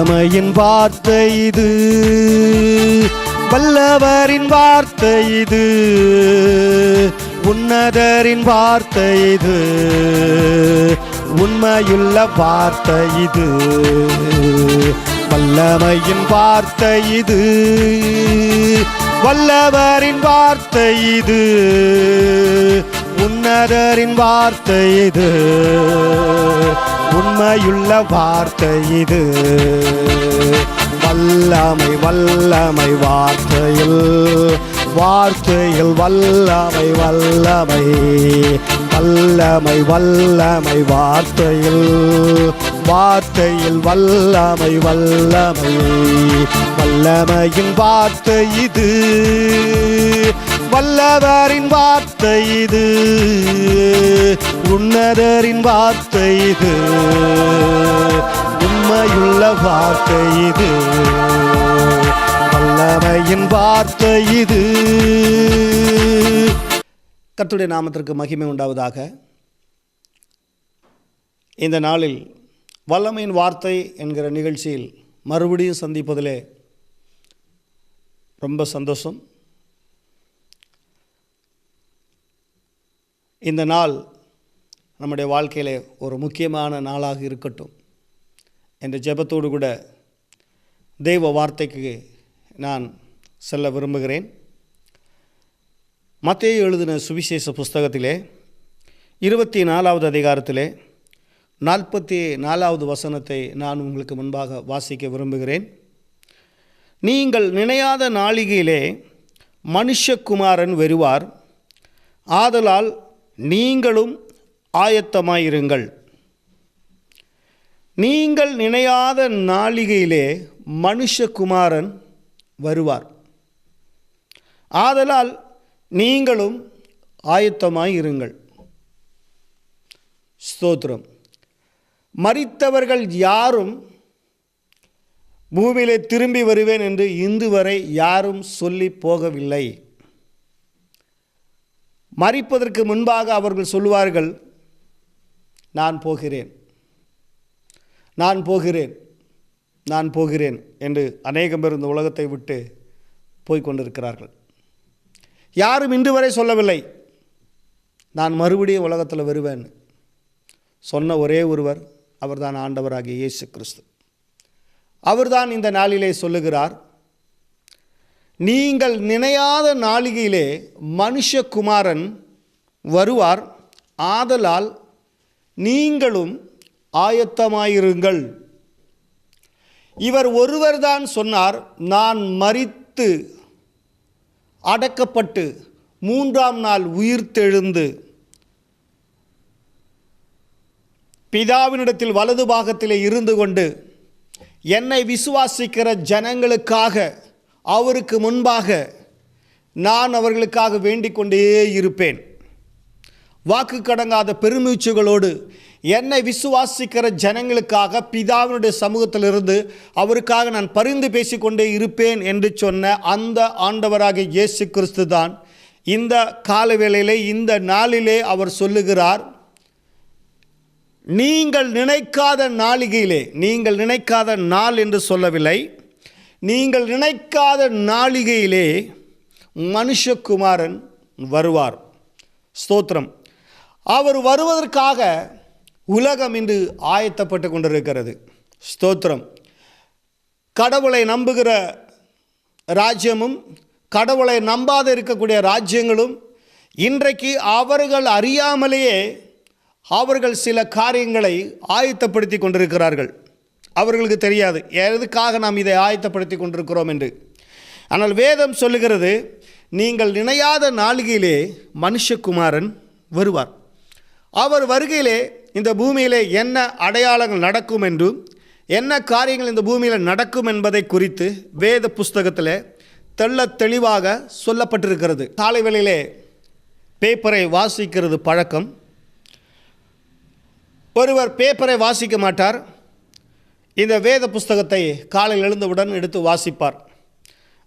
வல்லமையின் வார்த்தை இது, வல்லவரின் வார்த்தை இது, உன்னதரின் வார்த்தை இது, உண்மையுள்ள வார்த்தை இது. வல்லமையின் வார்த்தை இது, வல்லவரின் வார்த்தை இது, உன்னதரின் வார்த்தை இது, உண்மையுள்ள வார்த்தை இது. வல்லமை வல்லமை வார்த்தையில், வார்த்தையில் வல்லமை வல்லமை, வல்லமை வல்லமை வார்த்தையில், வார்த்தையில் வல்லமை வல்லமை. வல்லமையின் வார்த்தை இது, வல்லவரின் வார்த்தை இது, உன்னதரின் வார்த்தை இது, உண்மையுள்ள வார்த்தை இது. வல்லமையின் வார்த்தை இது. கர்த்தருடைய நாமத்திற்கு மகிமை உண்டாவதாக. இந்த நாளில் வல்லமையின் வார்த்தை என்கிற நிகழ்ச்சியில் மறுபடியும் சந்திப்பதிலே ரொம்ப சந்தோஷம். இந்த நாள் நம்முடைய வாழ்க்கையிலே ஒரு முக்கியமான நாளாக இருக்கட்டும் என்ற ஜெபத்தோடு கூட தெய்வ வார்த்தைக்கு நான் செல்ல விரும்புகிறேன். மத்தேயு எழுதின சுவிசேஷ புஸ்தகத்திலே 24வது அதிகாரத்திலே 44வது வசனத்தை நான் உங்களுக்கு முன்பாக வாசிக்க விரும்புகிறேன். நீங்கள் நினையாத நாளிகையிலே மனுஷகுமாரன் வருவார், ஆதலால் நீங்களும் ஆயத்தமாயிருங்கள். நீங்கள் நினையாத நாளிகையிலே மனுஷகுமாரன் வருவார், ஆதலால் நீங்களும் ஆயத்தமாயிருங்கள். ஸ்தோத்திரம். மரித்தவர்கள் யாரும் பூமியிலே திரும்பி வருவேன் என்று இன்று வரை யாரும் சொல்லி போகவில்லை. மரிப்பதற்கு முன்பாக அவர்கள் சொல்வார்கள், நான் போகிறேன், நான் போகிறேன், நான் போகிறேன் என்று அநேகம் பேர் இந்த உலகத்தை விட்டு போய்கொண்டிருக்கிறார்கள். யாரும் இன்று வரை சொல்லவில்லை, நான் மறுபடியும் உலகத்தில் வருவேன். சொன்ன ஒரே ஒருவர் அவர்தான் ஆண்டவராகிய இயேசு கிறிஸ்து. அவர்தான் இந்த நாளிலே சொல்லுகிறார், நீங்கள் நினையாத நாளிகையிலே மனுஷகுமாரன் வருவார், ஆதலால் நீங்களும் ஆயத்தமாயிருங்கள். இவர் ஒருவர்தான் சொன்னார், நான் மரித்து அடக்கப்பட்டு 3ஆம் நாள் உயிர்த்தெழுந்து பிதாவினிடத்தில் வலது பாகத்திலே இருந்து கொண்டு என்னை விசுவாசிக்கிற ஜனங்களுக்காக அவருக்கு முன்பாக நான் அவர்களுக்காக வேண்டிக் கொண்டே இருப்பேன். வாக்கு கடங்காத பெருமூச்சுகளோடு என்னை விசுவாசிக்கிற ஜனங்களுக்காக பிதாவினுடைய சமூகத்திலிருந்து அவருக்காக நான் பரிந்து பேசிக்கொண்டே இருப்பேன் என்று சொன்ன அந்த ஆண்டவராகிய இயேசு கிறிஸ்து தான் இந்த காலவேளையிலே, இந்த நாளிலே அவர் சொல்லுகிறார், நீங்கள் நினைக்காத நாளிகையிலே, நீங்கள் நினைக்காத நாள் என்று சொல்லவில்லை, நீங்கள் நினைக்காத நாளிகையிலே மனுஷகுமாரன் வருவார். ஸ்தோத்திரம். அவர் வருவதற்காக உலகம் இன்று ஆயத்தப்பட்டு கொண்டிருக்கிறது. ஸ்தோத்திரம். கடவுளை நம்புகிற ராஜ்யமும் கடவுளை நம்பாத இருக்கக்கூடிய ராஜ்யங்களும் இன்றைக்கு அவர்கள் அறியாமலேயே அவர்கள் சில காரியங்களை ஆயத்தப்படுத்தி கொண்டிருக்கிறார்கள். அவர்களுக்கு தெரியாது எதுக்காக நாம் இதை ஆயத்தப்படுத்தி கொண்டிருக்கிறோம் என்று. ஆனால் வேதம் சொல்லுகிறது, நீங்கள் நினையாத நாளிகையிலே மனுஷகுமாரன் வருவார். அவர் வருகையிலே இந்த பூமியிலே என்ன அடையாளங்கள் நடக்கும் என்றும் என்ன காரியங்கள் இந்த பூமியில் நடக்கும் என்பதை குறித்து வேத புஸ்தகத்தில் தெளிவாக சொல்லப்பட்டிருக்கிறது. காலை வேளையிலே பேப்பரை வாசிக்கிறது பழக்கம். ஒருவர் பேப்பரை வாசிக்க மாட்டார், இந்த வேத புஸ்தகத்தை காலையில் எழுந்தவுடன் எடுத்து வாசிப்பார்.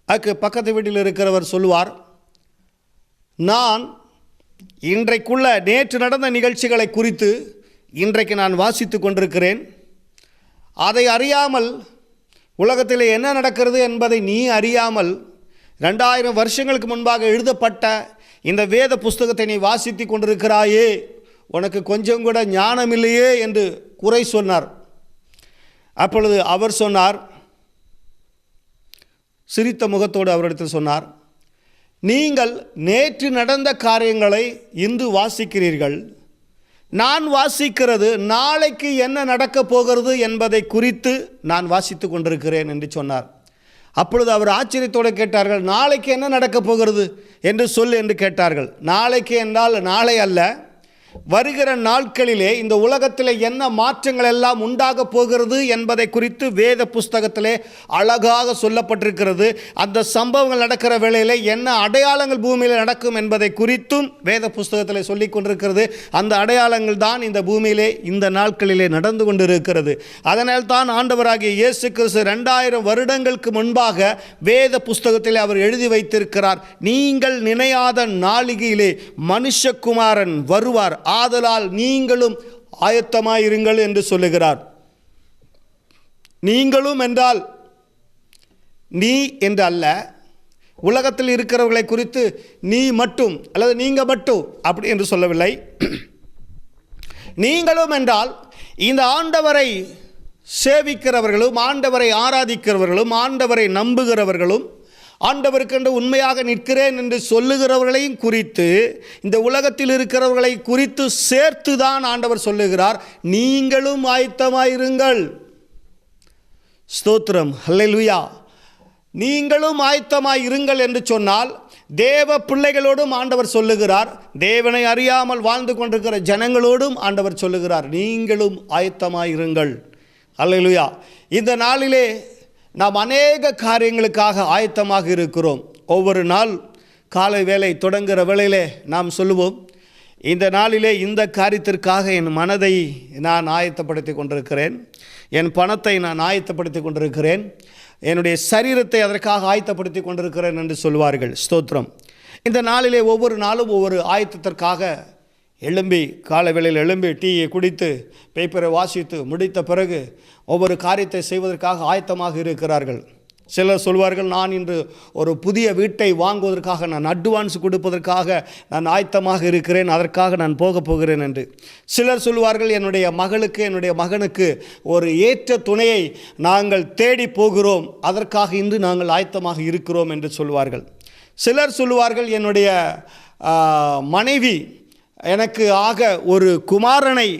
அதுக்கு பக்கத்து வீட்டில் இருக்கிறவர் சொல்லுவார், நான் இன்றைக்குள்ள நேற்று நடந்த நிகழ்ச்சிகளை குறித்து இன்றைக்கு நான் வாசித்து கொண்டிருக்கிறேன். அதை அறியாமல் உலகத்தில் என்ன நடக்கிறது என்பதை நீ அறியாமல் 2000 வருஷங்களுக்கு முன்பாக எழுதப்பட்ட இந்த வேத புஸ்தகத்தை நீ வாசித்து கொண்டிருக்கிறாயே, உனக்கு கொஞ்சம் கூட ஞானம் இல்லையே என்று குறை சொன்னார். அப்பொழுது அவர் சொன்னார், சிரித்த முகத்தோடு அவரிடத்தில் சொன்னார், நீங்கள் நேற்று நடந்த காரியங்களை இன்று வாசிக்கிறீர்கள், நான் வாசிக்கிறது நாளைக்கு என்ன நடக்கப் போகிறது என்பதை குறித்து நான் வாசித்து கொண்டிருக்கிறேன் என்று சொன்னார். அப்பொழுது அவர் ஆச்சரியத்தோடு கேட்டார்கள், நாளைக்கு என்ன நடக்கப் போகிறது என்று சொல் என்று கேட்டார்கள். நாளைக்கு என்றால் நாளை அல்ல, வருகிற நாட்களிலே இந்த உலகத்தில் என்ன மாற்றங்கள் எல்லாம் உண்டாக போகிறது என்பதை குறித்து வேத புஸ்தகத்திலே அழகாக சொல்லப்பட்டிருக்கிறது. அந்த சம்பவங்கள் நடக்கிற வேளையில் என்ன அடையாளங்கள் பூமியில் நடக்கும் என்பதை குறித்தும் வேத புஸ்தகத்தில் சொல்லி கொண்டிருக்கிறது. அந்த அடையாளங்கள் தான் இந்த பூமியிலே இந்த நாட்களிலே நடந்து கொண்டிருக்கிறது. அதனால் தான் ஆண்டவராகிய இயேசு கிறிஸ்து 2000 வருடங்களுக்கு முன்பாக வேத புஸ்தகத்தில் அவர் எழுதி வைத்திருக்கிறார், நீங்கள் நினையாத நாளிகையிலே மனுஷகுமாரன் வருவார், ஆதலால் நீங்களும் ஆயத்தமாயிருங்கள் என்று சொல்லுகிறார். நீங்களும் என்றால் நீ என்று அல்ல, உலகத்தில் இருக்கிறவர்களை குறித்து நீ மட்டும் அல்லது நீங்க மட்டும் அப்படி என்று சொல்லவில்லை. நீங்களும் என்றால் இந்த ஆண்டவரை சேவிக்கிறவர்களும், ஆண்டவரை ஆராதிக்கிறவர்களும், ஆண்டவரை நம்புகிறவர்களும், ஆண்டவருக்கென்று உண்மையாக நிற்கிறேன் என்று சொல்லுகிறவர்களையும் குறித்து, இந்த உலகத்தில் இருக்கிறவர்களை குறித்து சேர்த்து தான் ஆண்டவர் சொல்லுகிறார், நீங்களும் ஆயத்தமாயிருங்கள். ஸ்தோத்திரம், ஹல்லேலூயா. நீங்களும் ஆயத்தமாயிருங்கள் என்று சொன்னால் தேவ பிள்ளைகளோடும் ஆண்டவர் சொல்லுகிறார், தேவனை அறியாமல் வாழ்ந்து கொண்டிருக்கிற ஜனங்களோடும் ஆண்டவர் சொல்லுகிறார், நீங்களும் ஆயத்தமாயிருங்கள். ஹல்லேலூயா. இந்த நாளிலே நாம் அநேக காரியங்களுக்காக ஆயத்தமாக இருக்கிறோம். ஒவ்வொரு நாள் காலை வேலை தொடங்குகிற வேளையிலே நாம் சொல்லுவோம், இந்த நாளிலே இந்த காரியத்திற்காக என் மனதை நான் ஆயத்தப்படுத்தி கொண்டிருக்கிறேன், என் பணத்தை நான் ஆயத்தப்படுத்தி கொண்டிருக்கிறேன், என்னுடைய சரீரத்தை அதற்காக ஆயத்தப்படுத்தி கொண்டிருக்கிறேன் என்று சொல்வார்கள். ஸ்தோத்திரம். இந்த நாளிலே ஒவ்வொரு நாளும் ஒவ்வொரு ஆயத்தத்திற்காக எழும்பி, காலை வேளையில் எழும்பி டீயை குடித்து பேப்பரை வாசித்து முடித்த பிறகு ஒவ்வொரு காரியத்தை செய்வதற்காக ஆயத்தமாக இருக்கிறார்கள். சிலர் சொல்வார்கள், நான் இன்று ஒரு புதிய வீட்டை வாங்குவதற்காக நான் அட்வான்ஸ் கொடுப்பதற்காக நான் ஆயத்தமாக இருக்கிறேன், அதற்காக நான் போகிறேன் என்று. சிலர் சொல்வார்கள், என்னுடைய மகளுக்கு என்னுடைய மகனுக்கு ஒரு ஏற்ற துணையை நாங்கள் தேடி போகிறோம், அதற்காக இன்று நாங்கள் ஆயத்தமாக இருக்கிறோம் என்று சொல்வார்கள். சிலர் சொல்வார்கள், என்னுடைய மனைவி எனக்கு ஆக ஒரு குமாரனை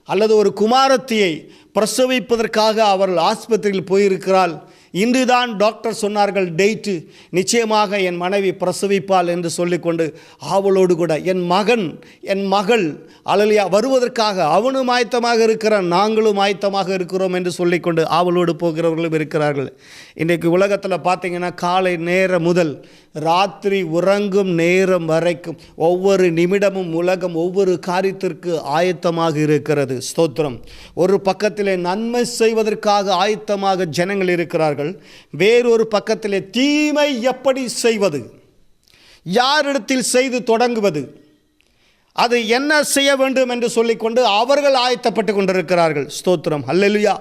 அல்லது ஒரு குமாரத்தியை பிரசவிப்பதற்காக அவர்கள் ஆஸ்பத்திரியில் போயிருக்கிறாள், இன்றுதான் டாக்டர் சொன்னார்கள் டேட்டு, நிச்சயமாக என் மனைவி பிரசவிப்பாள் என்று சொல்லிக்கொண்டு ஆவலோடு கூட என் மகன் என் மகள் அல்லையா வருவதற்காக அவனும் ஆயத்தமாக இருக்கிறான், நாங்களும் ஆயத்தமாக இருக்கிறோம் என்று சொல்லிக்கொண்டு ஆவலோடு போகிறவர்களும் இருக்கிறார்கள். இன்றைக்கு உலகத்தில் பார்த்திங்கன்னா காலை நேரம் முதல் ராத்திரி உறங்கும் நேரம் வரைக்கும் ஒவ்வொரு நிமிடமும் உலகம் ஒவ்வொரு காரியத்திற்கு ஆயத்தமாக இருக்கிறது. ஸ்தோத்திரம். ஒரு பக்கத்திலே நன்மை செய்வதற்காக ஆயத்தமாக ஜனங்கள் இருக்கிறார்கள், வேறொரு பக்கத்திலே தீமை எப்படி செய்வது, யாரிடத்தில் செய்து தொடங்குவது, அது என்ன செய்ய வேண்டும் என்று சொல்லிக்கொண்டு அவர்கள் ஆயத்தப்பட்டு கொண்டிருக்கிறார்கள். ஸ்தோத்திரம், அல்லேலூயா.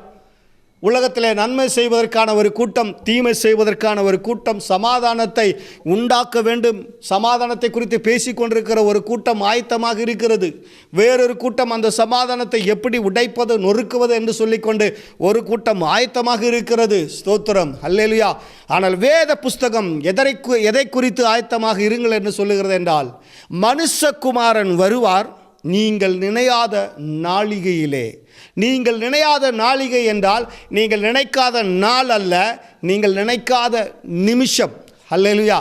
உலகத்திலே நன்மை செய்வதற்கான ஒரு கூட்டம், தீமை செய்வதற்கான ஒரு கூட்டம், சமாதானத்தை உண்டாக்க வேண்டும், சமாதானத்தை குறித்து பேசிக்கொண்டிருக்கிற ஒரு கூட்டம் ஆயத்தமாக இருக்கிறது. வேறொரு கூட்டம் அந்த சமாதானத்தை எப்படி உடைப்பது, நொறுக்குவது என்று சொல்லிக்கொண்டு ஒரு கூட்டம் ஆயத்தமாக இருக்கிறது. ஸ்தோத்திரம், அல்லேலூயா. ஆனால் வேத புஸ்தகம் எதை குறித்து ஆயத்தமாக இருங்கள் என்று சொல்லுகிறது என்றால், மனுஷகுமாரன் வருவார் நீங்கள் நினையாத நாளிகையிலே. நீங்கள் நினையாத நாளிகை என்றால் நீங்கள் நினைக்காத நாள் அல்ல, நீங்கள் நினைக்காத நிமிஷம். அல்லேலூயா.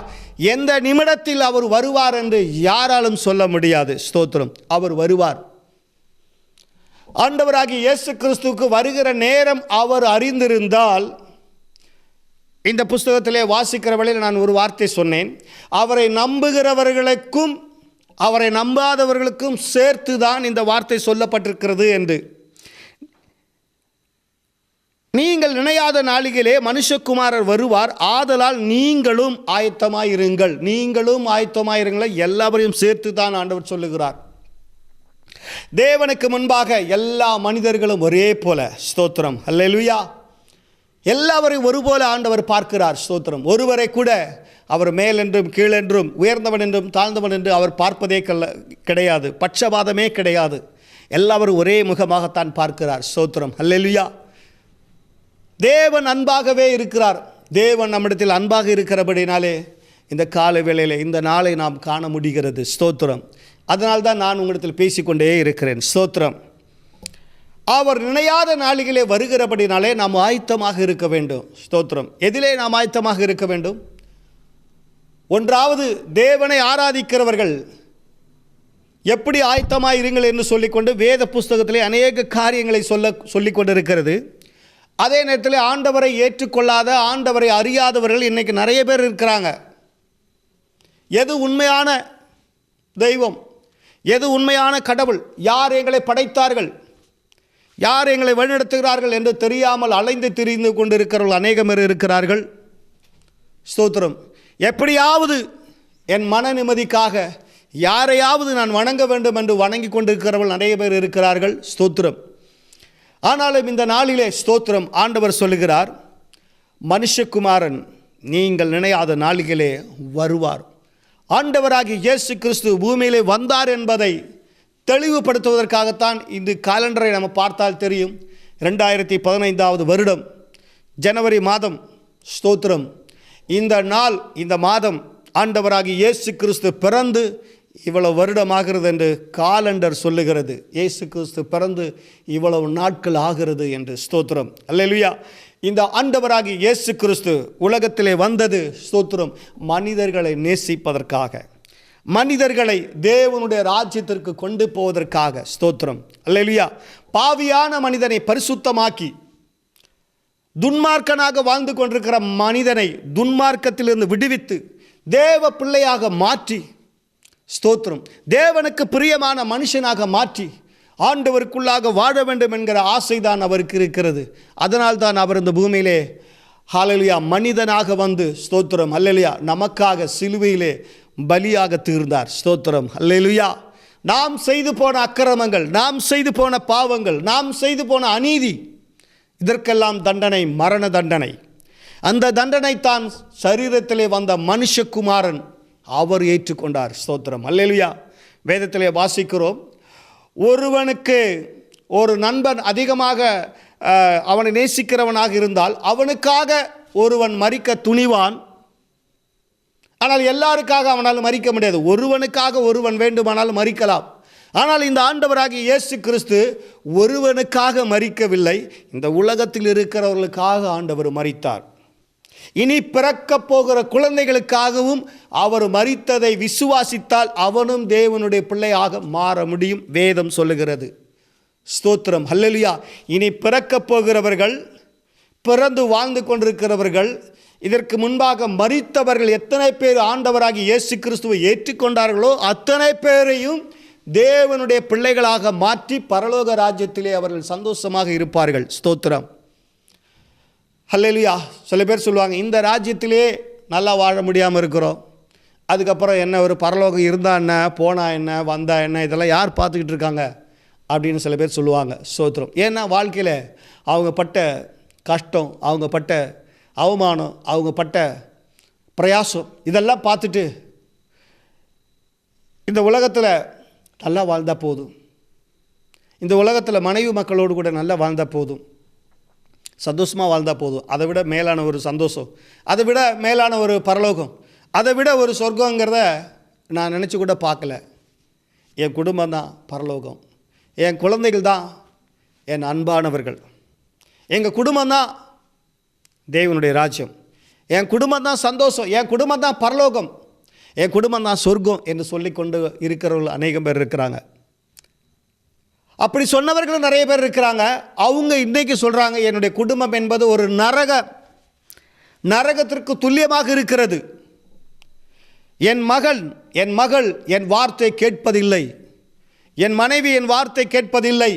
எந்த நிமிடத்தில் அவர் வருவார் என்று யாராலும் சொல்ல முடியாது. ஸ்தோத்திரம். அவர் வருவார். ஆண்டவராகிய இயேசு கிறிஸ்துவுக்கு வருகிற நேரம் அவர் அறிந்திருந்தால், இந்த புஸ்தகத்திலே வாசிக்கிற வேளையில் நான் ஒரு வார்த்தை சொன்னேன், அவரை நம்புகிறவர்களுக்கும் அவரை நம்பாதவர்களுக்கும் சேர்த்து தான் இந்த வார்த்தை சொல்லப்பட்டிருக்கிறது என்று. நீங்கள் நினையாத நாளிலே மனுஷகுமாரர் வருவார், ஆதலால் நீங்களும் ஆயத்தமாயிருங்கள். நீங்களும் ஆயத்தமாயிருங்கள், எல்லாவரையும் சேர்த்து தான் ஆண்டவர் சொல்லுகிறார். தேவனுக்கு முன்பாக எல்லா மனிதர்களும் ஒரே போல. ஸ்தோத்திரம், அல்லேலூயா. எல்லாவரையும் ஒருபோல ஆண்டவர் பார்க்கிறார். ஸ்தோத்திரம். ஒருவரை கூட அவர் மேலென்றும் கீழென்றும் உயர்ந்தவன் என்றும் தாழ்ந்தவன் என்று அவர் பார்ப்பதே கிடையாது. பட்சபாதமே கிடையாது. எல்லாவரும் ஒரே முகமாகத்தான் பார்க்கிறார். ஸ்தோத்திரம். அல்லேலூயா. தேவன் அன்பாகவே இருக்கிறார். தேவன் நம்மிடத்தில் அன்பாக இருக்கிறபடினாலே இந்த கால வேளையில் இந்த நாளை நாம் காண முடிகிறது. ஸ்தோத்திரம். அதனால்தான் நான் உங்களிடத்தில் பேசிக்கொண்டே இருக்கிறேன். ஸ்தோத்திரம். அவர் நினையாத நாளிகளே வருகிறபடினாலே நாம் ஆயத்தமாக இருக்க வேண்டும். ஸ்தோத்திரம். எதிலே நாம் ஆயத்தமாக இருக்க வேண்டும்? ஒன்றாவது, தேவனை ஆராதிக்கிறவர்கள் எப்படி ஆயத்தமாக இருங்கள் என்று சொல்லிக்கொண்டு வேத புஸ்தகத்திலே அநேக காரியங்களை சொல்லிக் கொண்டிருக்கிறது. அதே நேரத்தில் ஆண்டவரை ஏற்றுக்கொள்ளாத, ஆண்டவரை அறியாதவர்கள் இன்றைக்கி நிறைய பேர் இருக்கிறாங்க. எது உண்மையான தெய்வம், எது உண்மையான கடவுள், யார் எங்களை படைத்தார்கள், யார் எங்களை வழிநடத்துகிறார்கள் என்று தெரியாமல் அலைந்து திரிந்து கொண்டிருக்கிறவர்கள் அநேகம் பேர் இருக்கிறார்கள். ஸ்தோத்திரம். எப்படியாவது என் மன நிம்மதிக்காக யாரையாவது நான் வணங்க வேண்டும் என்று வணங்கி கொண்டிருக்கிறவர்கள் நிறைய பேர் இருக்கிறார்கள். ஸ்தோத்திரம். ஆனாலும் இந்த நாளிலே ஸ்தோத்திரம், ஆண்டவர் சொல்லுகிறார், மனுஷகுமாரன் நீங்கள் நினையாத நாளிகளே வருவார். ஆண்டவராகிய இயேசு கிறிஸ்து பூமியிலே வந்தார் என்பதை தெளிவுபடுத்துவதற்காகத்தான் இந்த காலண்டரை நம்ம பார்த்தால் தெரியும். 2015 வருடம் ஜனவரி மாதம். ஸ்தோத்திரம். இந்த நாள், இந்த மாதம் ஆண்டவராகிய இயேசு கிறிஸ்து பிறந்து இவ்வளவு வருடமாகிறது என்று காலண்டர் சொல்லுகிறது. இயேசு கிறிஸ்து பிறந்து இவ்வளவு நாட்கள் ஆகிறது என்று. ஸ்தோத்திரம். அல்லேலூயா. இந்த ஆண்டவராகிய இயேசு கிறிஸ்து உலகத்திலே வந்தது ஸ்தோத்திரம் மனிதர்களை நேசிப்பதற்காக, மனிதர்களை தேவனுடைய ராஜ்யத்திற்கு கொண்டு போவதற்காக. ஸ்தோத்திரம். அல்லேலூயா. பாவியான மனிதனை பரிசுத்தமாக்கி துன்மார்க்கனாக வாழ்ந்து கொண்டிருக்கிற மனிதனை துன்மார்க்கத்திலிருந்து விடுவித்து தேவ பிள்ளையாக மாற்றி, ஸ்தோத்திரம், தேவனுக்கு பிரியமான மனுஷனாக மாற்றி ஆண்டவருக்குள்ளாக வாழ வேண்டும் என்கிற ஆசைதான் அவருக்கு இருக்கிறது. அதனால் தான் அவர் இந்த பூமியிலே ஹல்லேலூயா மனிதனாக வந்து ஸ்தோத்திரம் அல்லேலூயா நமக்காக சிலுவையிலே பலியாக தீர்ந்தார். ஸ்தோத்திரம். அல்லேலூயா. நாம் செய்து போன அக்கிரமங்கள், நாம் செய்து போன பாவங்கள், நாம் செய்து போன அநீதி, இதற்கெல்லாம் தண்டனை மரண தண்டனை. அந்த தண்டனை தான் சரீரத்திலே வந்த மனுஷகுமாரன் அவர் ஏற்றுக்கொண்டார். ஸ்தோத்திரம். அல்லேலூயா. வேதத்திலே வாசிக்கிறோம், ஒருவனுக்கு ஒரு நண்பன் அதிகமாக அவனை நேசிக்கிறவனாக இருந்தால் அவனுக்காக ஒருவன் மரிக்க துணிவான். ஆனால் எல்லாருக்காக அவனால் மரிக்க முடியாது. ஒருவனுக்காக ஒருவன் வேண்டுமானால் மரிக்கலாம். ஆனால் இந்த ஆண்டவராகிய இயேசு கிறிஸ்து ஒருவனுக்காக மரிக்கவில்லை, இந்த உலகத்தில் இருக்கிறவர்களுக்காக ஆண்டவர் மரித்தார். இனி பிறக்கப் போகிற குழந்தைகளுக்காகவும் அவர் மரித்ததை விசுவாசித்தால் அவனும் தேவனுடைய பிள்ளையாக மாற முடியும். வேதம் சொல்லுகிறது. ஸ்தோத்திரம். அல்லேலூயா. இனி பிறக்கப் போகிறவர்கள், பிறந்து வாழ்ந்து கொண்டிருக்கிறவர்கள், இதற்கு முன்பாக மரித்தவர்கள் எத்தனை பேர் ஆண்டவராகிய இயேசு கிறிஸ்துவை ஏற்றுக்கொண்டார்களோ அத்தனை பேரையும் தேவனுடைய பிள்ளைகளாக மாற்றி பரலோக ராஜ்யத்திலே அவர்கள் சந்தோஷமாக இருப்பார்கள். ஸ்தோத்திரம். ஹல்லேலூயா. சில பேர் சொல்லுவாங்க, இந்த ராஜ்யத்திலே நல்லா வாழ முடியாமல் இருக்கிறோம், அதுக்கப்புறம் என்ன ஒரு பரலோகம் இருந்தால் என்ன, போனால் என்ன, வந்தால் என்ன, இதெல்லாம் யார் பார்த்துக்கிட்டு இருக்காங்க அப்படின்னு சில பேர் சொல்லுவாங்க. ஸ்தோத்திரம். ஏன்னா வாழ்க்கையில் அவங்க பட்ட கஷ்டம், அவங்க பட்ட அவமானம், அவங்க பட்ட பிரயாசம் இதெல்லாம் பார்த்துட்டு இந்த உலகத்தில் நல்லா வாழ்ந்தால் போதும், இந்த உலகத்தில் மனைவி மக்களோடு கூட நல்லா வாழ்ந்தால் போதும், சந்தோஷமாக வாழ்ந்தால் போதும், அதை விட மேலான ஒரு சந்தோஷம், அதை விட மேலான ஒரு பரலோகம், அதை விட ஒரு சொர்க்கங்கிறத நான் நினச்சி கூட பார்க்கல. என் குடும்பம் தான் பரலோகம், என் குழந்தைகள் தான் என் அன்பானவர்கள், எங்கள் குடும்பம் தான் தேவனுடைய ராஜ்யம், என் குடும்பம் தான் சந்தோஷம், என் குடும்பம் தான் பரலோகம், என் குடும்பம் தான் சொர்க்கம் என்று சொல்லிக்கொண்டு இருக்கிறவர்கள் அநேகம் பேர் இருக்கிறாங்க. அப்படி சொன்னவர்களும் நிறைய பேர் இருக்கிறாங்க. அவங்க இன்றைக்கு சொல்கிறாங்க, என்னுடைய குடும்பம் என்பது ஒரு நரகத்திற்கு துல்லியமாக இருக்கிறது. என் மகள் என் வார்த்தை கேட்பதில்லை, என் மனைவி என் வார்த்தை கேட்பதில்லை,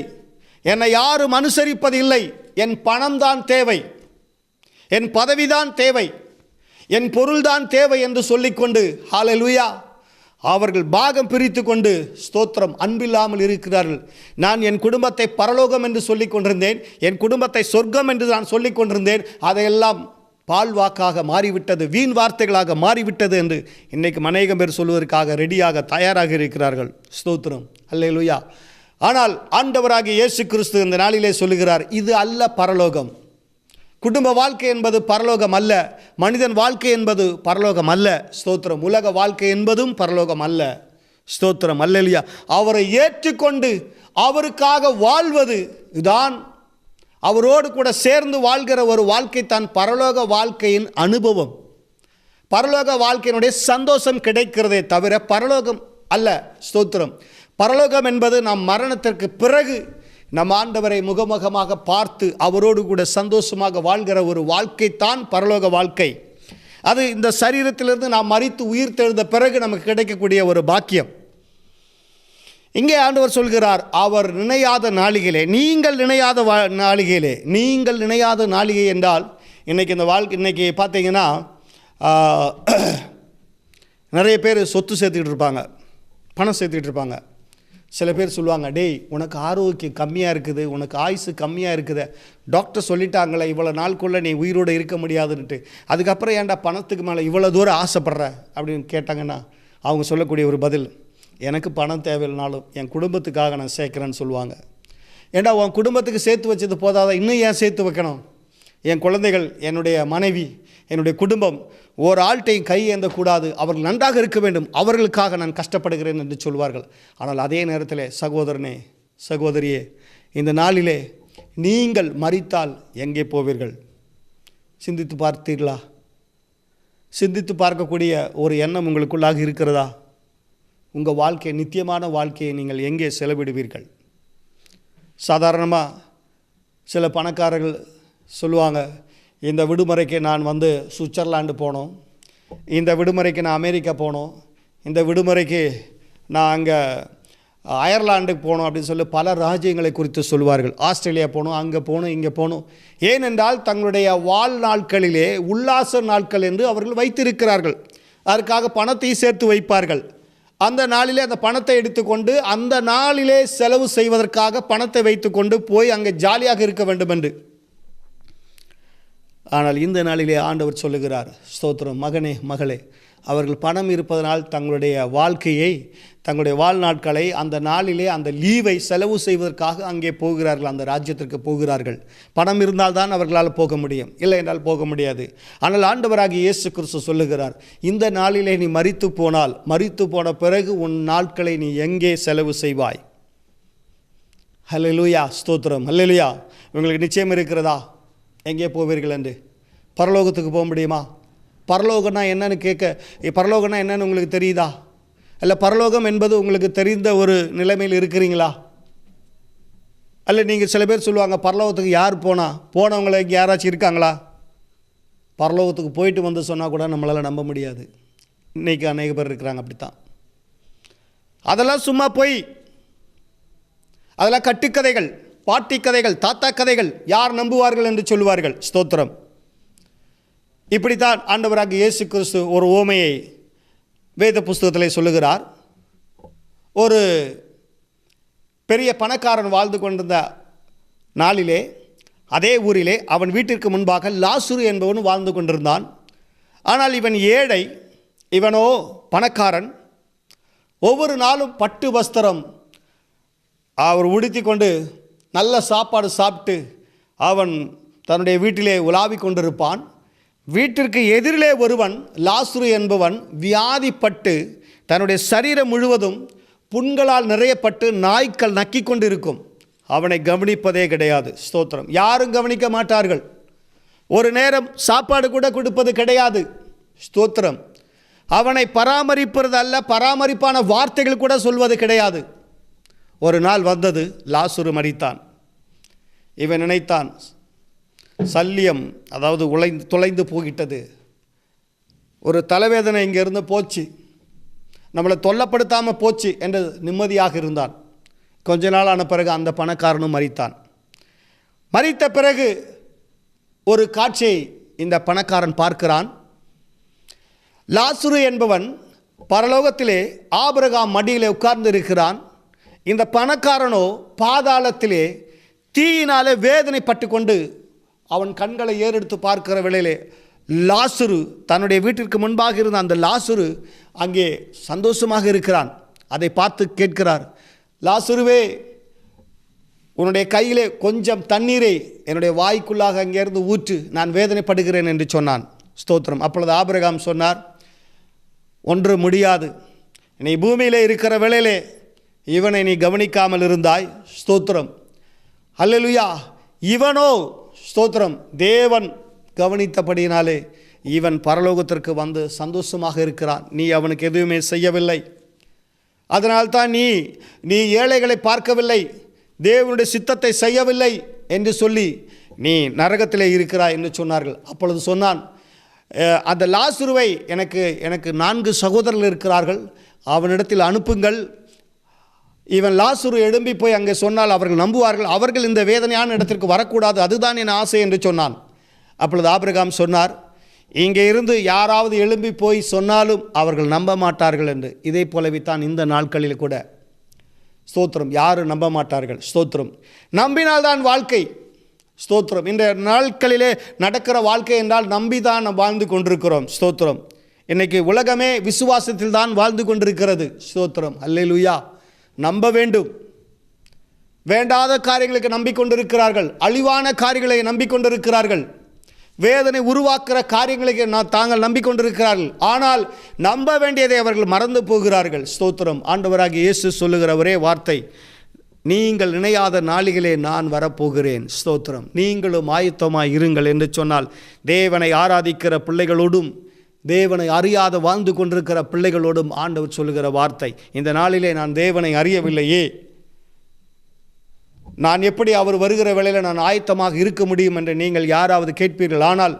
என்னை யாரும் அனுசரிப்பதில்லை, என் பணம்தான் தேவை, என் பதவிதான் தேவை, என் பொருள்தான் தேவை என்று சொல்லிக்கொண்டு ஹல்லேலூயா அவர்கள் பாகம் பிரித்து கொண்டு ஸ்தோத்திரம் அன்பில்லாமல் இருக்கிறார்கள். நான் என் குடும்பத்தை பரலோகம் என்று சொல்லிக் கொண்டிருந்தேன், என் குடும்பத்தை சொர்க்கம் என்று நான் சொல்லிக் கொண்டிருந்தேன், அதையெல்லாம் பால்வாக்காக மாறிவிட்டது, வீண் வார்த்தைகளாக மாறிவிட்டது என்று இன்றைக்கு அநேகம் பேர் சொல்வதற்காக ரெடியாக தயாராக இருக்கிறார்கள். ஸ்தோத்திரம், அல்லேலூயா. ஆனால் ஆண்டவராகிய இயேசு கிறிஸ்து இந்த நாளிலே சொல்லுகிறார், இது அல்ல பரலோகம். குடும்ப வாழ்க்கை என்பது பரலோகம் அல்ல. மனிதன் வாழ்க்கை என்பது பரலோகம் அல்ல. ஸ்தோத்திரம். உலக வாழ்க்கை என்பதும் பரலோகம் அல்ல. ஸ்தோத்திரம், அல்லேலூயா. அவரை ஏற்றுக்கொண்டு அவருக்காக வாழ்வது இதுதான். அவரோடு கூட சேர்ந்து வாழ்கிற ஒரு வாழ்க்கை தான் பரலோக வாழ்க்கையின் அனுபவம். பரலோக வாழ்க்கையினுடைய சந்தோஷம் கிடைக்கிறதே தவிர பரலோகம் அல்ல. ஸ்தோத்திரம். பரலோகம் என்பது நாம் மரணத்திற்கு பிறகு நம் ஆண்டவரை முகமுகமாக பார்த்து அவரோடு கூட சந்தோஷமாக வாழ்கிற ஒரு வாழ்க்கை தான் பரலோக வாழ்க்கை. அது இந்த சரீரத்திலிருந்து நாம் மரித்து உயிர் தெழுந்த பிறகு நமக்கு கிடைக்கக்கூடிய ஒரு பாக்கியம். இங்கே ஆண்டவர் சொல்கிறார், அவர் நினையாத நாளிகையிலே, நீங்கள் நினையாத நாளிகையிலே. நீங்கள் நினையாத நாளிகை என்றால் இன்றைக்கி இந்த வாழ்க்கை, இன்றைக்கி பார்த்தீங்கன்னா நிறைய பேர் சொத்து சேர்த்துக்கிட்டு இருப்பாங்க, பணம் சேர்த்துக்கிட்டு இருப்பாங்க. சில பேர் சொல்லுவாங்க, டேய் உனக்கு ஆரோக்கியம் கம்மியாக இருக்குது, உனக்கு ஆயுசு கம்மியாக இருக்குது, டாக்டர் சொல்லிட்டாங்களே இவ்வளோ நாளுக்குள்ளே நீ உயிரோடு இருக்க முடியாதுன்ட்டு, அதுக்கப்புறம் ஏன்டா பணத்துக்கு மேலே இவ்வளோ தூரம் ஆசைப்படுற அப்படின்னு கேட்டாங்கன்னா அவங்க சொல்லக்கூடிய ஒரு பதில், எனக்கு பணம் தேவையில்லைனாலும் என் குடும்பத்துக்காக நான் சேர்க்குறேன்னு சொல்லுவாங்க. ஏண்டா உன் குடும்பத்துக்கு சேர்த்து வச்சது போதாத, இன்னும் ஏன் சேர்த்து வைக்கணும்? என் குழந்தைகள், என்னுடைய மனைவி, என்னுடைய குடும்பம் ஒரு ஆள்கிட்டையும் கை ஏந்தக்கூடாது, அவர்கள் நன்றாக இருக்க வேண்டும், அவர்களுக்காக நான் கஷ்டப்படுகிறேன் என்று சொல்வார்கள். ஆனால் அதே நேரத்தில் சகோதரனே, சகோதரியே, இந்த நாளிலே நீங்கள் மரித்தால் எங்கே போவீர்கள்? சிந்தித்து பார்த்தீர்களா? சிந்தித்து பார்க்கக்கூடிய ஒரு எண்ணம் உங்களுக்குள்ளாக இருக்கிறதா? உங்கள் வாழ்க்கை, நித்தியமான வாழ்க்கையை நீங்கள் எங்கே செலவிடுவீர்கள்? சாதாரணமாக சில பணக்காரர்கள் சொல்லுவாங்க, இந்த விடுமுறைக்கு நான் சுவிட்சர்லாண்டு போனோம், இந்த விடுமுறைக்கு நான் அமெரிக்கா போனோம், இந்த விடுமுறைக்கு நான் அங்கே அயர்லாண்டுக்கு போனோம் அப்படின்னு சொல்லி பல ராஜ்யங்களை குறித்து சொல்வார்கள். ஆஸ்திரேலியா போகணும், அங்கே போகணும், இங்கே போகணும். ஏனென்றால் தங்களுடைய வாழ்நாட்களிலே உல்லாச நாட்கள் என்று அவர்கள் வைத்திருக்கிறார்கள். அதற்காக பணத்தை சேர்த்து வைப்பார்கள். அந்த நாளிலே அந்த பணத்தை எடுத்துக்கொண்டு அந்த நாளிலே செலவு செய்வதற்காக பணத்தை வைத்துக்கொண்டு போய் அங்கே ஜாலியாக இருக்க வேண்டும் என்று. ஆனால் இந்த நாளிலே ஆண்டவர் சொல்லுகிறார், ஸ்தோத்திரம், மகனே மகளே, அவர்கள் பணம் இருப்பதனால் தங்களுடைய வாழ்க்கையை, தங்களுடைய வாழ்நாட்களை அந்த நாளிலே அந்த லீவை செலவு செய்வதற்காக அங்கே போகிறார்கள், அந்த ராஜ்யத்திற்கு போகிறார்கள். பணம் இருந்தால்தான் அவர்களால் போக முடியும், இல்லை என்றால் போக முடியாது. ஆனால் ஆண்டவராகிய இயேசு கிறிஸ்து சொல்லுகிறார், இந்த நாளிலே நீ மரித்து போனால், மரித்து போன பிறகு உன் நாட்களை நீ எங்கே செலவு செய்வாய்? ஹல்லேலூயா, ஸ்தோத்திரம், ஹல்லேலூயா. உங்களுக்கு நிச்சயம் இருக்கிறதா எங்கே போவீர்கள் என்று? பரலோகத்துக்கு போக முடியுமா? பரலோகம்னா என்னன்னு பரலோகம்னா என்னன்னு உங்களுக்கு தெரியுதா? இல்லை பரலோகம் என்பது உங்களுக்கு தெரிந்த ஒரு நிலைமையில் இருக்கிறீங்களா? அல்ல நீங்கள் சில பேர் சொல்லுவாங்க, பரலோகத்துக்கு யார் போனவங்களை இங்கே யாராச்சும் இருக்காங்களா? பரலோகத்துக்கு போயிட்டு சொன்னால் கூட நம்மளால் நம்ப முடியாது. இன்றைக்கி அநேக பேர் இருக்கிறாங்க அப்படித்தான். அதெல்லாம் சும்மா போய், அதெல்லாம் கட்டுக்கதைகள், பாட்டி கதைகள், தாத்தா கதைகள், யார் நம்புவார்கள் என்று சொல்லுவார்கள். ஸ்தோத்திரம். இப்படித்தான் ஆண்டவராகிய இயேசு கிறிஸ்து ஒரு ஓமையை வேத புஸ்தகத்தில் சொல்லுகிறார். ஒரு பெரிய பணக்காரன் வாழ்ந்து கொண்டிருந்த நாளிலே அதே ஊரிலே அவன் வீட்டிற்கு முன்பாக லாசுரு என்பவன் வாழ்ந்து கொண்டிருந்தான். ஆனால் இவன் ஏழை, இவனோ பணக்காரன். ஒவ்வொரு நாளும் பட்டு வஸ்திரம் அவர் உடுத்தி கொண்டு நல்ல சாப்பாடு சாப்பிட்டு அவன் தன்னுடைய வீட்டிலே உலாவிக் கொண்டிருப்பான். வீட்டிற்கு எதிரிலே ஒருவன், லாசுரு என்பவன், வியாதிப்பட்டு தன்னுடைய சரீரம் முழுவதும் புண்களால் நிறையப்பட்டு நாய்க்கள் நக்கி கொண்டு இருக்கும். அவனை கவனிப்பதே கிடையாது. ஸ்தோத்திரம். யாரும் கவனிக்க மாட்டார்கள். ஒரு நேரம் சாப்பாடு கூட கொடுப்பது கிடையாது. ஸ்தோத்திரம். அவனை பராமரிப்பது அல்ல, பராமரிப்பான வார்த்தைகள் கூட சொல்வது கிடையாது. ஒரு நாள் வந்தது, லாசுரு மரித்தான். இவன் நினைத்தான், சல்லியம், அதாவது தொலைந்து போகிட்டது, ஒரு தலைவேதனை இங்கேருந்து போச்சு, நம்மளை தொல்லப்படுத்தாமல் போச்சு என்று நிம்மதியாக இருந்தான். கொஞ்ச நாள் ஆன பிறகு அந்த பணக்காரனும் மரித்தான். மரித்த பிறகு ஒரு காட்சியை இந்த பணக்காரன் பார்க்கிறான். லாசுரு என்பவன் பரலோகத்திலே ஆபிரகாம் மடியிலே உட்கார்ந்து இருக்கிறான். இந்த பணக்காரனோ பாதாளத்திலே தீயினாலே வேதனைப்பட்டு கொண்டு அவன் கண்களை ஏறெடுத்து பார்க்கிற வேளையிலே லாசரு, தன்னுடைய வீட்டிற்கு முன்பாக இருந்த அந்த லாசரு அங்கே சந்தோஷமாக இருக்கிறான். அதை பார்த்து கேட்கிறார், லாசருவே, உன்னுடைய கையிலே கொஞ்சம் தண்ணீரை என்னுடைய வாய்க்குள்ளாக அங்கேருந்து ஊற்று, நான் வேதனைப்படுகிறேன் என்று சொன்னான். ஸ்தோத்திரம். அப்பொழுது ஆபிரகாம் சொன்னார், ஒன்று முடியாது. நீ பூமியிலே இருக்கிற வேளையிலே இவனை நீ கவனிக்காமல் இருந்தாய். ஸ்தோத்திரம். அல்லேலூயா. இவனோ ஸ்தோத்திரம், தேவன் கவனித்தபடியினாலே இவன் பரலோகத்திற்கு வந்து சந்தோஷமாக இருக்கிறான். நீ அவனுக்கு எதுவுமே செய்யவில்லை. அதனால்தான் நீ ஏழைகளை பார்க்கவில்லை, தேவனுடைய சித்தத்தை செய்யவில்லை என்று சொல்லி நீ நரகத்திலே இருக்கிறாய் என்று சொன்னார்கள். அப்பொழுது சொன்னான், அந்த லாசருவை எனக்கு 4 சகோதரர்கள் இருக்கிறார்கள், அவனிடத்தில் அனுப்புங்கள். இவன் லாசரு எழும்பி போய் அங்கே சொன்னால் அவர்கள் நம்புவார்கள், அவர்கள் இந்த வேதனையான இடத்திற்கு வரக்கூடாது, அதுதான் என் ஆசை என்று சொன்னான். அப்பொழுது ஆபிரகாம் சொன்னார், இங்கே இருந்து யாராவது எழும்பி போய் சொன்னாலும் அவர்கள் நம்ப மாட்டார்கள் என்று. இதே போலவே தான் இந்த நாட்களில் கூட ஸ்தோத்திரம், யாரும் நம்ப மாட்டார்கள். ஸ்தோத்திரம். நம்பினால்தான் வாழ்க்கை. ஸ்தோத்திரம். இந்த நாட்களிலே நடக்கிற வாழ்க்கை என்றால் நம்பிதான் வாழ்ந்து கொண்டிருக்கிறோம். ஸ்தோத்திரம். இன்றைக்கி உலகமே விசுவாசத்தில் தான் வாழ்ந்து கொண்டிருக்கிறது. ஸ்தோத்திரம். அல்லேலூயா. நம்ப வேண்டும். வேண்டாத காரியங்களுக்கு நம்பிக்கொண்டிருக்கிறார்கள், அழிவான காரியங்களை நம்பிக்கொண்டிருக்கிறார்கள், வேதனை உருவாக்குற காரியங்களுக்கு தாங்கள் நம்பிக்கொண்டிருக்கிறார்கள். ஆனால் நம்ப வேண்டியதை அவர்கள் மறந்து போகிறார்கள். ஸ்தோத்திரம். ஆண்டவராகிய இயேசு சொல்லுகிற ஒரே வார்த்தை, நீங்கள் நினையாத நாளிகளே நான் வரப்போகிறேன். ஸ்தோத்திரம். நீங்களும் ஆயத்தமாய் இருங்கள் என்று சொன்னால், தேவனை ஆராதிக்கிற பிள்ளைகளோடும் தேவனை அறியாத வாழ்ந்து கொண்டிருக்கிற பிள்ளைகளோடும் ஆண்டவர் சொல்லுகிற வார்த்தை, இந்த நாளிலே நான் தேவனை அறியவில்லையே, நான் எப்படி அவர் வருகிற வேளையில் நான் ஆயத்தமாக இருக்க முடியும் என்று நீங்கள் யாராவது கேட்பீர்கள். ஆனால்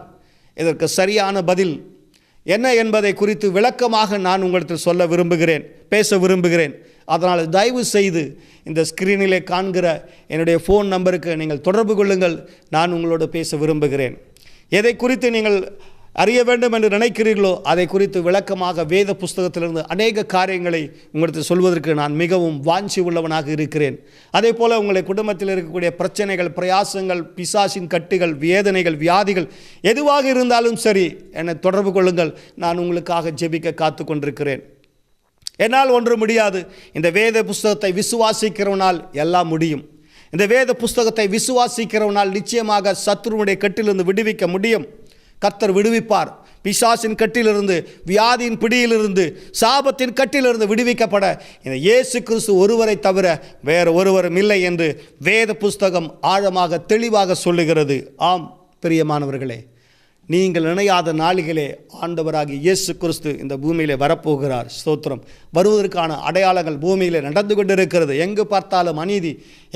இதற்கு சரியான பதில் என்ன என்பதை குறித்து விளக்கமாக நான் உங்களுக்கு சொல்ல விரும்புகிறேன், பேச விரும்புகிறேன். அதனால் தயவு செய்து இந்த ஸ்கிரீனிலே காண்கிற என்னுடைய ஃபோன் நம்பருக்கு நீங்கள் தொடர்பு கொள்ளுங்கள். நான் உங்களோடு பேச விரும்புகிறேன். எதை குறித்து நீங்கள் அறிய வேண்டும் என்று நினைக்கிறீர்களோ அதை குறித்து விளக்கமாக வேத புஸ்தகத்திலிருந்து அநேக காரியங்களை உங்களுக்கு சொல்வதற்கு நான் மிகவும் வாஞ்சி உள்ளவனாக இருக்கிறேன். அதே போல் உங்களை குடும்பத்தில் இருக்கக்கூடிய பிரச்சனைகள், பிரயாசங்கள், பிசாசின் கட்டுகள், வேதனைகள், வியாதிகள் எதுவாக இருந்தாலும் சரி, என்னை தொடர்பு கொள்ளுங்கள். நான் உங்களுக்காக ஜெபிக்க காத்து கொண்டிருக்கிறேன். என்னால் ஒன்று முடியாது. இந்த வேத புஸ்தகத்தை விசுவாசிக்கிறவனால் எல்லாம் முடியும். இந்த வேத புஸ்தகத்தை விசுவாசிக்கிறவனால் நிச்சயமாக சத்துருவுடைய கட்டிலிருந்து விடுவிக்க முடியும். கர்த்தர் விடுவிப்பார். பிசாசின் கட்டிலிருந்து, வியாதியின் பிடியிலிருந்து, சாபத்தின் கட்டிலிருந்து விடுவிக்கப்பட இந்த இயேசு கிறிஸ்து ஒருவரை தவிர வேறு ஒருவரும் இல்லை என்று வேத புஸ்தகம் ஆழமாக தெளிவாக சொல்லுகிறது. ஆம் பிரியமானவர்களே, நீங்கள் நினையாத நாளிகளே ஆண்டவராகிய இயேசு கிறிஸ்து இந்த பூமியிலே வரப்போகிறார். ஸ்தோத்திரம். வருவதற்கான அடையாளங்கள் பூமியிலே நடந்து கொண்டிருக்கிறது. எங்கு பார்த்தாலும் அநீதி,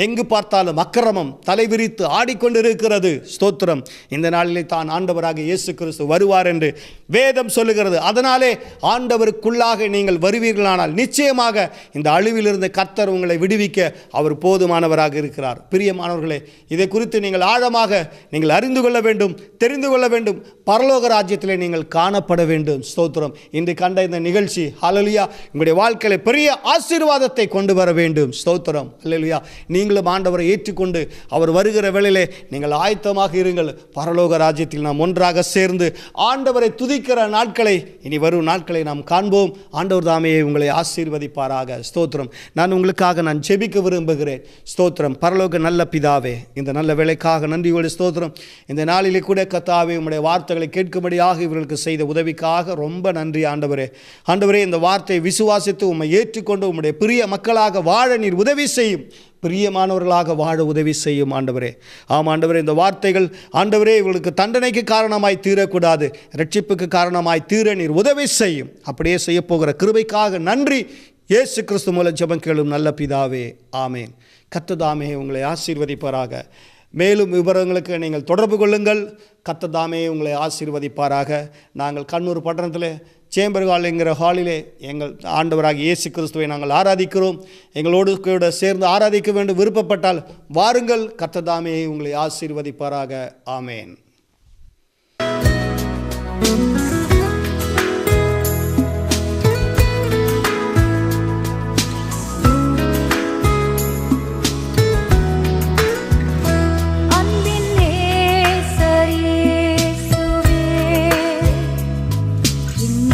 எங்கு பார்த்தாலும் அக்கிரமம் தலைவிரித்து ஆடிக்கொண்டிருக்கிறது. ஸ்தோத்திரம். இந்த நாளிலே தான் ஆண்டவராகிய இயேசு கிறிஸ்து வருவார் என்று வேதம் சொல்லுகிறது. அதனாலே ஆண்டவருக்குள்ளாக நீங்கள் வருவீர்களானால் நிச்சயமாக இந்த அழிவிலிருந்து கர்த்தர் உங்களை விடுவிக்க அவர் போதுமானவராக இருக்கிறார். பிரியமானவர்களே, இதை குறித்து நீங்கள் ஆழமாக நீங்கள் அறிந்து கொள்ள வேண்டும், தெரிந்து கொள்ள வேண்டும். பரலோக ராஜ்யத்திலே நீங்கள் காணப்பட வேண்டும். ஸ்தோத்திரம். இன்று கண்ட இந்த நிகழ்ச்சி ஹல்லேலூயா உங்களுடைய வாழ்க்கையில பெரிய ஆசீர்வாதத்தை கொண்டு வர வேண்டும். ஸ்தோத்திரம். ஹல்லேலூயா. நீங்களும் ஆண்டவரை ஏற்றுக்கொண்டு அவர் வருகிற வேளையிலே நீங்கள் ஆயத்தமாக இருங்கள். பரலோக ராஜ்யத்தில் நாம் ஒன்றாக சேர்ந்து ஆண்டவரை துதிக்கிற நாட்களை, இனி வரும் நாட்களை நாம் காண்போம். ஆண்டவர் தாமே உங்களை ஆசீர்வதிப்பாராக. ஸ்தோத்திரம். நான் உங்களுக்காக நான் ஜெபிக்க விரும்புகிறேன். ஸ்தோத்திரம். பரலோக நல்ல பிதாவே, இந்த நல்ல வேளைக்காக நன்றியோடு ஸ்தோத்திரம். இந்த நாளிலே கூட கர்த்தாவே உம்முடைய வார்த்தைகளை கேட்கும்படியாக இவர்களுக்கு செய்த உதவிக்காக ரொம்ப நன்றி ஆண்டவரே. ஆண்டவரே, இந்த வார்த்தையை விசுவாசித்து உம்மை ஏற்றுக்கொண்டு உம்முடைய பிரிய மக்களாக வாழ நீர் உதவி செய்யும். பிரியமானவர்களாக வாழ உதவி செய்யும் ஆண்டவரே. ஆம் ஆண்டவரே, இந்த வார்த்தைகள் ஆண்டவரே இவர்களுக்கு தண்டனைக்கு காரணமாய் தீரக்கூடாது, ரட்சிப்புக்கு காரணமாய் தீர நீர் உதவி செய்யும். அப்படியே செய்ய போகிற கிருபைக்காக நன்றி. இயேசு கிறிஸ்து மூலம் ஜெபம் கேளும் நல்ல பிதாவே. ஆமேன். கர்த்தர் தாமே உங்களை ஆசீர்வதிப்பாராக. மேலும் விவரங்களுக்கு நீங்கள் தொடர்பு கொள்ளுங்கள். கர்த்தர் தாமே உங்களை ஆசீர்வதிப்பாராக. நாங்கள் கண்ணூர் பட்டணத்தில் சேம்பர் ஹால் என்கிற ஹாலிலே எங்கள் ஆண்டவராகிய இயேசு கிறிஸ்துவை நாங்கள் ஆராதிக்கிறோம். எங்களோடு கூட சேர்ந்து ஆராதிக்க வேண்டும் விருப்பப்பட்டால் வாருங்கள். கர்த்தர் தாமே உங்களை ஆசீர்வதிப்பாராக. ஆமேன். என்